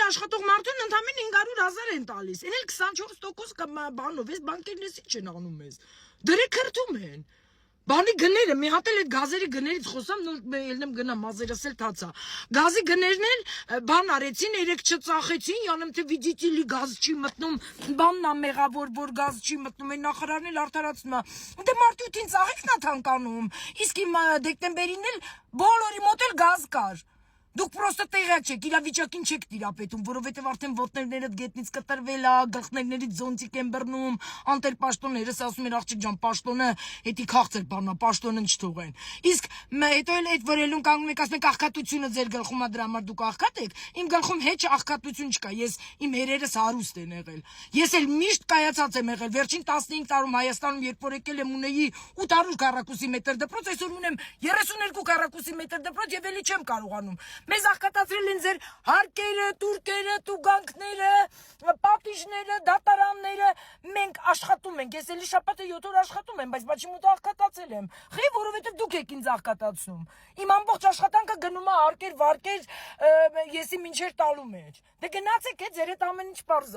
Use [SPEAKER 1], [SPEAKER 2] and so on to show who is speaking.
[SPEAKER 1] աշխատող մարդուն ընդամենը 500,000 են տալիս։ Էն էլ 24% բանով, այս բանկերնեսի չեն անում ես։ Դրե քրտում են։ Բանի գները, մի հատ էլ այդ գազերի գներից խոսամ, նոր ելնեմ գնամ, մազերս էլ թացա։ Գազի գներն էլ բան արեցին, երեք չծախեցին, յանեմ թե видите ли գազ չի մտնում, բանն ա մեղավոր, որ գազ չի մտնում, այն նախարարն էլ արդարացնում է։ Դե մարտուտին ծաղիկն ա թանկանում, իսկ իմ դեկտեմբերին էլ բոլորի մոտ էլ գազ կար։ Դուք պրոստը տեղյակ չեք, իրավիճակին չեք տիրապետում, որովհետև արդեն ոտներներդ գետնից կտրվել է, գլխներներից ձոնցիկ են բռնում, անտեր պաշտոններս ասում են աղջիկ ջան, պաշտոնը հետի քաղցր բանա, պաշտոնը չթողեն։ Իսկ հետո էլ այդ վրելուն կանգնում եք, ասում եք աղքատությունը ձեր գլխում է, դրա համար դուք աղքատ եք, իմ գլխում հեչ աղքատություն չկա, ես իմ հերերս հարուստ են եղել։ Ես էլ միշտ կայացած եմ եղել, վերջին 15 տարում Հայաստանում երբ որ եկել եմ ունեի 800 քառակուսի մետր դպրոց, այսօր ունեմ 32 քառակուսի մետր դպրոց եւ էլի չեմ կարողանում։ Մեզ աղքատացրել են ձեր հարկերը, տուրկերը, տուգանքները, պատիժները, դատարանները, մենք աշխատում ենք, ես էլի շաբաթը 7 օր աշխատում եմ, բայց բաչի մոտ աղքատացել եմ, խի, որովհետև դուք եք ինձ աղքատացնում, իմ ամբողջ աշխատանքը գնում է հարկեր, վարկեր, եսի մինչեր տալու մեջ, դե գնացեք է ձեր հետ ամեն ինչ պարզ